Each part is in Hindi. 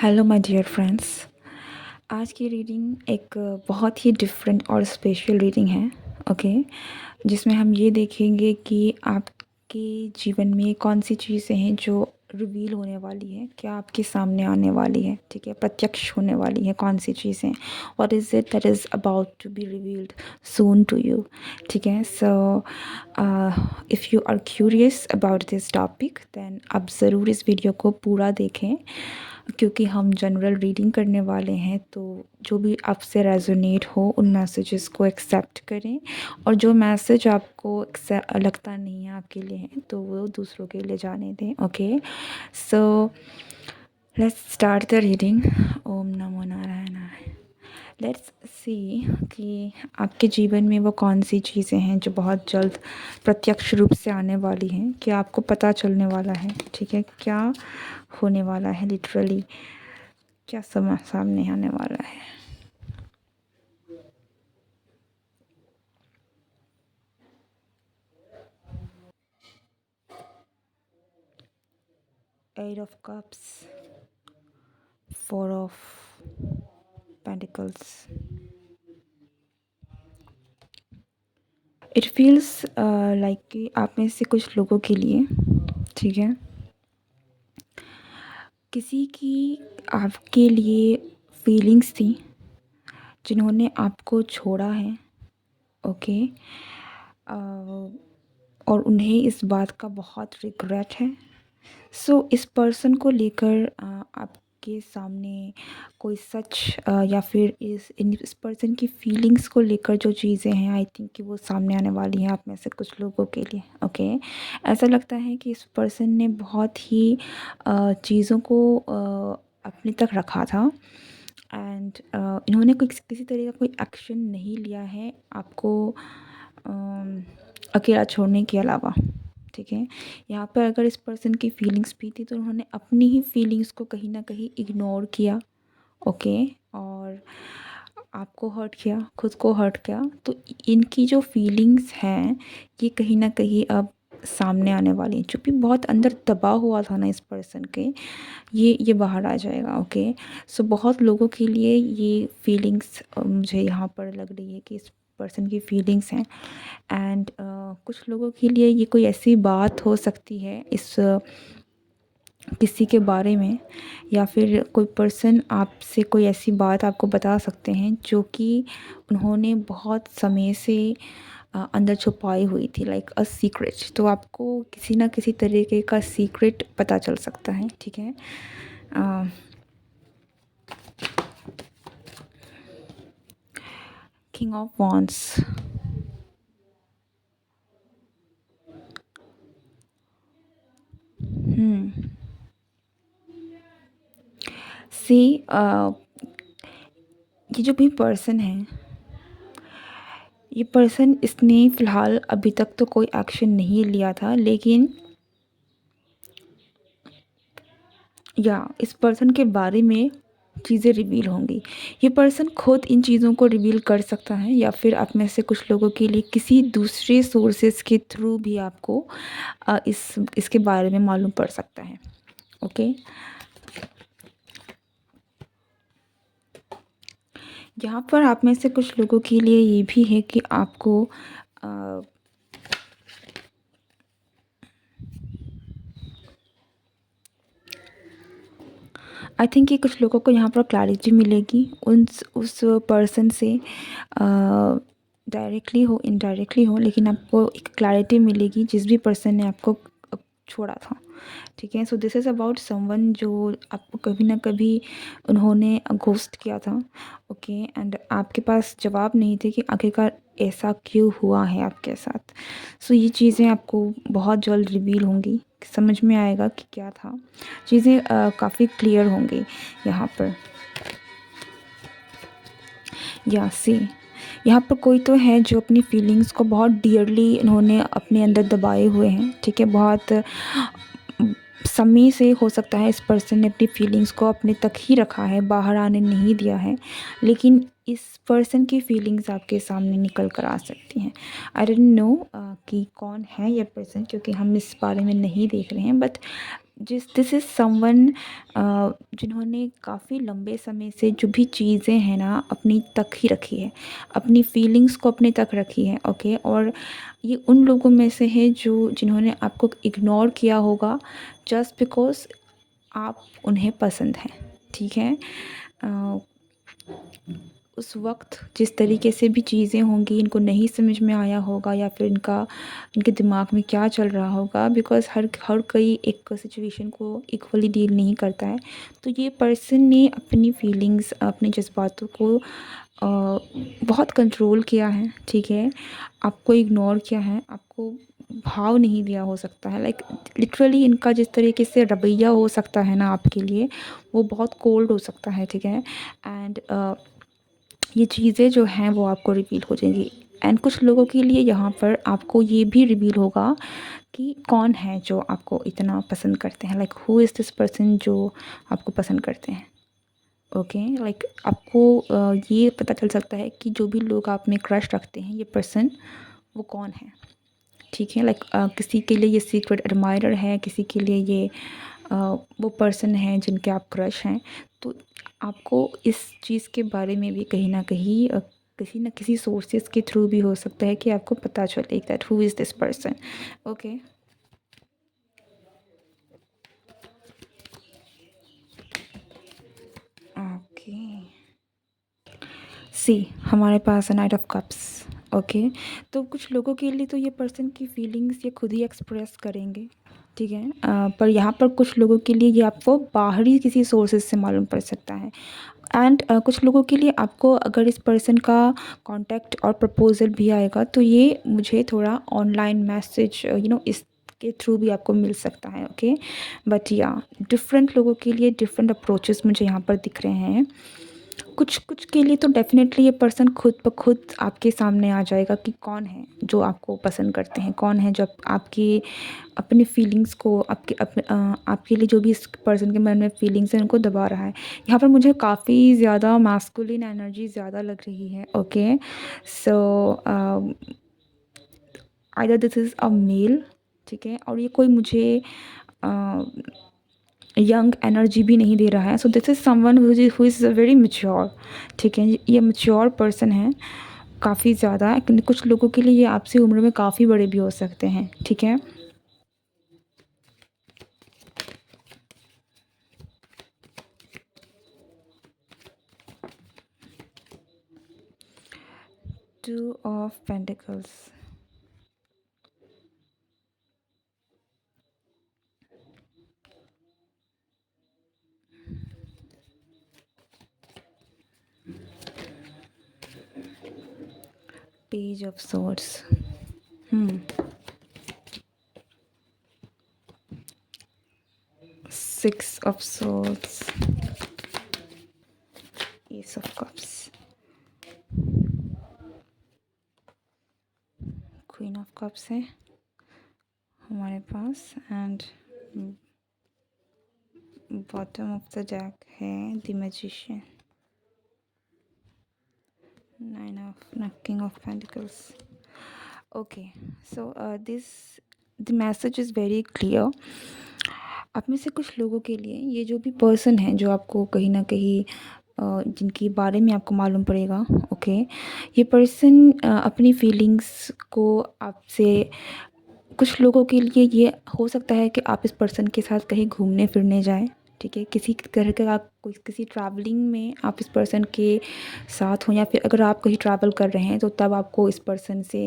Hello my dear friends. आज की रीडिंग एक बहुत ही डिफरेंट और स्पेशल रीडिंग है। ओके। जिसमें हम ये देखेंगे कि आपके जीवन में कौन सी चीज़ें हैं जो रिवील होने वाली है, क्या आपके सामने आने वाली है, ठीक है, प्रत्यक्ष होने वाली है, कौन सी चीज़ें, what is it that is about to be revealed soon to you. ठीक है। So if you are curious about this topic then आप ज़रूर इस वीडियो को पूरा देखें, क्योंकि हम जनरल रीडिंग करने वाले हैं। तो जो भी आपसे रेजोनेट हो उन मैसेजेस को एक्सेप्ट करें, और जो मैसेज आपको लगता नहीं है आपके लिए है तो वो दूसरों के लिए जाने दें। Okay. So let's start the reading. ओम नमो नारायणाय। लेट्स सी कि आपके जीवन में वो कौन सी चीज़ें हैं जो बहुत जल्द प्रत्यक्ष रूप से आने वाली हैं, क्या आपको पता चलने वाला है, ठीक है, क्या होने वाला है, लिटरली क्या सामने आने वाला है। Eight of cups, four of pentacles. It feels like कि आप में से कुछ लोगों के लिए, ठीक है, किसी की आपके लिए फीलिंग्स थी जिन्होंने आपको छोड़ा है। ओके। और उन्हें इस बात का बहुत रिग्रेट है। सो इस पर्सन को लेकर आपके सामने कोई सच या फिर इस पर्सन की फीलिंग्स को लेकर जो चीज़ें हैं, आई थिंक कि वो सामने आने वाली हैं आप में से कुछ लोगों के लिए। ओके। ऐसा लगता है कि इस पर्सन ने बहुत ही चीज़ों को अपने तक रखा था, एंड इन्होंने कोई किसी तरह का कोई एक्शन नहीं लिया है आपको अकेला छोड़ने के अलावा। ठीक है। यहाँ पर अगर इस पर्सन की फीलिंग्स भी थी तो उन्होंने अपनी ही फीलिंग्स को कहीं ना कहीं इग्नोर किया। ओके। और आपको हर्ट किया, खुद को हर्ट किया। तो इनकी जो फीलिंग्स हैं ये कहीं ना कहीं अब सामने आने वाली हैं। जो भी बहुत अंदर दबा हुआ था ना इस पर्सन के, ये बाहर आ जाएगा। ओके। सो बहुत लोगों के लिए ये फीलिंग्स मुझे यहाँ पर लग रही है कि इस पर्सन की फीलिंग्स हैं। एंड कुछ लोगों के लिए ये कोई ऐसी बात हो सकती है इस किसी के बारे में, या फिर कोई पर्सन आपसे कोई ऐसी बात आपको बता सकते हैं जो कि उन्होंने बहुत समय से अंदर छुपाई हुई थी, लाइक अ सीक्रेट। तो आपको किसी ना किसी तरीके का सीक्रेट पता चल सकता है। ठीक है। King of wands. सी ये जो भी पर्सन है, ये पर्सन इसने फ़िलहाल अभी तक तो कोई एक्शन नहीं लिया था, लेकिन या इस पर्सन के बारे में चीज़ें रिवील होंगी। ये पर्सन खुद इन चीज़ों को रिवील कर सकता है, या फिर आप में से कुछ लोगों के लिए किसी दूसरे सोर्सेज के थ्रू भी आपको इसके बारे में मालूम पड़ सकता है। ओके। यहाँ पर आप में से कुछ लोगों के लिए ये भी है कि आपको आई थिंक कि कुछ लोगों को यहाँ पर क्लैरिटी मिलेगी उस पर्सन से, डायरेक्टली हो इनडायरेक्टली हो, लेकिन आपको एक क्लैरिटी मिलेगी जिस भी पर्सन ने आपको छोड़ा था। ठीक है। So this is about someone जो आपको कभी ना कभी उन्होंने घोस्ट किया था। ओके। एंड आपके पास जवाब नहीं थे कि आखिरकार ऐसा क्यों हुआ है आपके साथ। सो ये चीज़ें आपको बहुत जल्द रिवील होंगी, समझ में आएगा कि क्या था। चीज़ें काफ़ी क्लियर होंगी यहाँ पर। या सी यहाँ पर कोई तो है जो अपनी फीलिंग्स को बहुत डियरली इन्होंने अपने अंदर दबाए हुए हैं। ठीक है। बहुत समय से हो सकता है इस पर्सन ने अपनी फीलिंग्स को अपने तक ही रखा है, बाहर आने नहीं दिया है, लेकिन इस पर्सन की फीलिंग्स आपके सामने निकल कर आ सकती हैं। आई डोंट नो कि कौन है ये पर्सन, क्योंकि हम इस बारे में नहीं देख रहे हैं, बट दिस इज़ समवन जिन्होंने काफ़ी लंबे समय से जो भी चीज़ें हैं ना अपनी तक ही रखी है, अपनी फीलिंग्स को अपने तक रखी है, ओके। और ये उन लोगों में से है जो जिन्होंने आपको इग्नोर किया होगा जस्ट बिकॉज़ आप उन्हें पसंद हैं, ठीक है। अ, उस वक़्त जिस तरीके से भी चीज़ें होंगी इनको नहीं समझ में आया होगा या फिर इनके दिमाग में क्या चल रहा होगा, बिकॉज़ हर हर कोई एक सिचुएशन को इक्वली डील नहीं करता है। तो ये पर्सन ने अपनी फीलिंग्स, अपने जज़्बातों को बहुत कंट्रोल किया है, ठीक है। आपको इग्नोर किया है, आपको भाव नहीं दिया हो सकता है, लाइक लिटरली इनका जिस तरीके से रवैया हो सकता है ना आपके लिए, वो बहुत कोल्ड हो सकता है, ठीक है। एंड ये चीज़ें जो हैं वो आपको रिवील हो जाएंगी। एंड कुछ लोगों के लिए यहाँ पर आपको ये भी रिवील होगा कि कौन है जो आपको इतना पसंद करते हैं, like who is this person जो आपको पसंद करते हैं, ओके। लाइक आपको ये पता चल सकता है कि जो भी लोग आप में क्रश रखते हैं ये पर्सन वो कौन है, ठीक है। लाइक किसी के लिए ये सीक्रेट एडमायरर है, किसी के लिए ये वो पर्सन है जिनके आप क्रश हैं। तो आपको इस चीज़ के बारे में भी कहीं न कहीं किसी न किसी सोर्सेज़ के थ्रू भी हो सकता है कि आपको पता चले that who is this person, okay. Okay, see हमारे पास है नाइट ऑफ कप्स, ओके। तो कुछ लोगों के लिए तो ये पर्सन की फीलिंग्स ये खुद ही एक्सप्रेस करेंगे, ठीक है। पर यहाँ पर कुछ लोगों के लिए ये आपको बाहरी किसी सोर्सेज से मालूम पड़ सकता है। एंड कुछ लोगों के लिए आपको अगर इस पर्सन का कांटेक्ट और प्रपोज़ल भी आएगा तो ये मुझे थोड़ा ऑनलाइन मैसेज इसके थ्रू भी आपको मिल सकता है, ओके। बट या डिफरेंट लोगों के लिए डिफरेंट अप्रोचेस मुझे यहाँ पर दिख रहे हैं। कुछ कुछ के लिए तो डेफ़िनेटली ये पर्सन खुद ब खुद आपके सामने आ जाएगा कि कौन है जो आपको पसंद करते हैं, कौन है जो आपकी अपनी फीलिंग्स को आपके लिए जो भी इस पर्सन के मन में फीलिंग्स हैं उनको दबा रहा है। यहाँ पर मुझे काफ़ी ज़्यादा मैस्कुलिन एनर्जी ज़्यादा लग रही है, okay. So either this is a male, ठीक है। और ये कोई मुझे यंग एनर्जी भी नहीं दे रहा है। So this is someone who is very mature, ठीक है। ये मैच्योर पर्सन है काफ़ी ज़्यादा। कुछ लोगों के लिए ये आपसे उम्र में काफ़ी बड़े भी हो सकते हैं, ठीक है। Two of pentacles, page of swords, six of swords, ace of cups, queen of cups है हमारे पास। And bottom of the deck है the magician, king of pentacles, okay. So this the message is very clear. आप में से कुछ लोगों के लिए ये जो भी पर्सन है जो आपको कहीं ना कहीं जिनके बारे में आपको मालूम पड़ेगा, ओके। ये पर्सन अपनी फीलिंग्स को आपसे, कुछ लोगों के लिए ये हो सकता है कि आप इस पर्सन के साथ कहीं घूमने फिरने जाएं, ठीक है। किसी तरह का आप किसी ट्रैवलिंग में आप इस पर्सन के साथ हों, या फिर अगर आप कहीं ट्रैवल कर रहे हैं तो तब आपको इस पर्सन से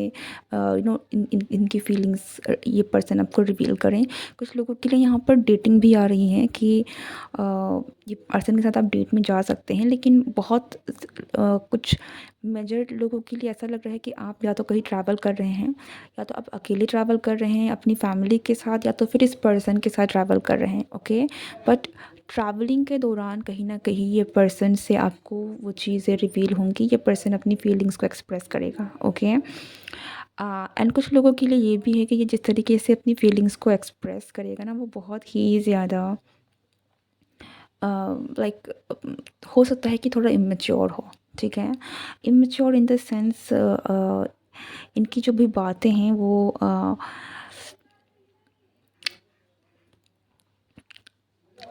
इनकी फीलिंग्स ये पर्सन आपको रिवील करें। कुछ लोगों के लिए यहाँ पर डेटिंग भी आ रही है कि ये पर्सन के साथ आप डेट में जा सकते हैं, लेकिन बहुत कुछ मेजर लोगों के लिए ऐसा लग रहा है कि आप या तो कहीं ट्रैवल कर रहे हैं, या तो आप अकेले ट्रैवल कर रहे हैं अपनी फैमिली के साथ, या तो फिर इस पर्सन के साथ ट्रैवल कर रहे हैं, ओके। बट ट्रैवलिंग के दौरान कहीं न कहीं ये पर्सन से आपको वो चीज़ें रिवील होंगी, ये पर्सन अपनी फीलिंग्स को एक्सप्रेस करेगा, ओके। एंड कुछ लोगों के लिए ये भी है कि ये जिस तरीके से अपनी फीलिंग्स को एक्सप्रेस करेगा ना वो बहुत ही ज़्यादा लाइक हो सकता है कि थोड़ा इमेच्योर हो, ठीक है। इमेच्योर इन द सेंस इनकी जो भी बातें हैं वो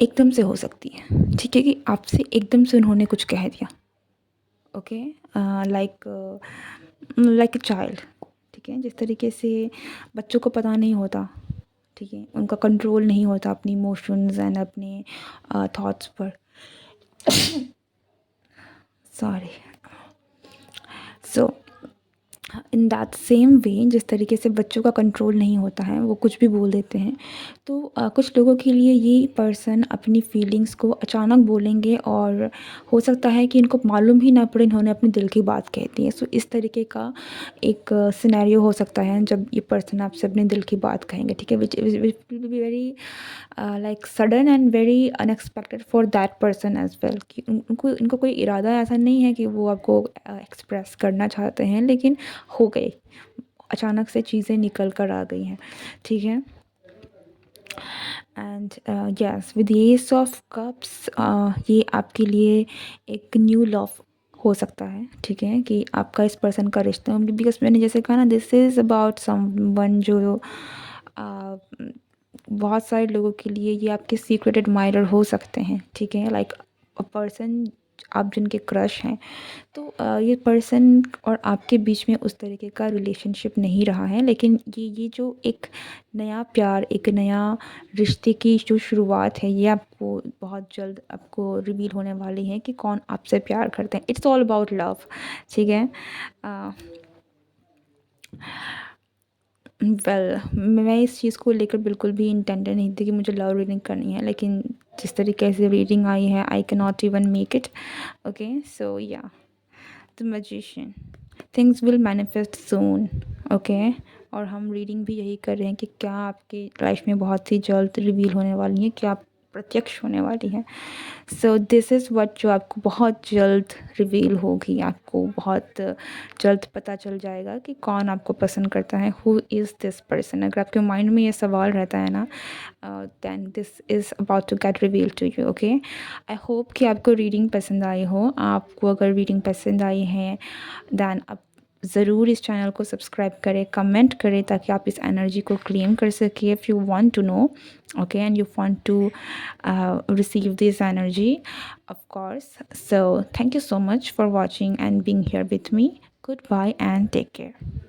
एकदम से हो सकती है, ठीक है? कि आपसे एकदम से उन्होंने कुछ कह दिया, okay? Like like a child, ठीक है? जिस तरीके से बच्चों को पता नहीं होता, ठीक है? उनका कंट्रोल नहीं होता अपनी इमोशंस एंड अपने थॉट्स पर। Sorry. So in that same way, जिस तरीके से बच्चों का कंट्रोल नहीं होता है, वो कुछ भी बोल देते हैं, तो कुछ लोगों के लिए ये पर्सन अपनी फीलिंग्स को अचानक बोलेंगे और हो सकता है कि इनको मालूम ही ना पड़े इन्होंने अपने दिल की बात कह दी है। सो इस तरीके का एक सिनेरियो हो सकता है जब ये पर्सन आपसे अपने दिल की बात कहेंगे, ठीक है? Which will be very like sudden and very unexpected for that person as well, कि उनको इनको कोई इरादा ऐसा नहीं है कि वो आपको एक्सप्रेस करना चाहते हैं, लेकिन हो गए, अचानक से चीज़ें निकल कर आ गई हैं, ठीक है? And yes, with S of cups, ये आपके लिए एक न्यू लव हो सकता है, ठीक है? कि आपका इस पर्सन का रिश्ता, बिकॉज मैंने जैसे कहा ना, दिस इज़ अबाउट समवन जो बहुत सारे लोगों के लिए ये आपके सीक्रेट एडमायरर हो सकते हैं, ठीक है? लाइक अ पर्सन, आप जिनके क्रश हैं, तो ये पर्सन और आपके बीच में उस तरीके का रिलेशनशिप नहीं रहा है, लेकिन ये जो एक नया प्यार, एक नया रिश्ते की जो शुरुआत है, ये आपको बहुत जल्द आपको रिवील होने वाली है कि कौन आपसे प्यार करते हैं। इट्स ऑल अबाउट लव, ठीक है? वेल, मैं इस चीज़ को लेकर बिल्कुल भी इंटेंडेड नहीं थी कि मुझे लव रीडिंग करनी है, लेकिन जिस तरीके से रीडिंग आई है, I can not even make it. Okay, so yeah, the magician, things will manifest soon, okay? और हम रीडिंग भी यही कर रहे हैं कि क्या आपकी लाइफ में बहुत ही जल्द रिवील होने वाली है, क्या प्रत्यक्ष होने वाली है। सो दिस इज़ व्हाट, जो आपको बहुत जल्द रिवील होगी, आपको बहुत जल्द पता चल जाएगा कि कौन आपको पसंद करता है, हु इज़ दिस पर्सन। अगर आपके माइंड में ये सवाल रहता है ना, then this is about to get reveal to you, okay? I hope कि आपको रीडिंग पसंद आई हो। आपको अगर रीडिंग पसंद आई है, दैन आप ज़रूर इस चैनल को सब्सक्राइब करें, कमेंट करें, ताकि आप इस एनर्जी को क्लेम कर सकें if you want to know, okay? And you want to receive this energy, of course. So thank you so much for watching and being here with me. Goodbye and take care.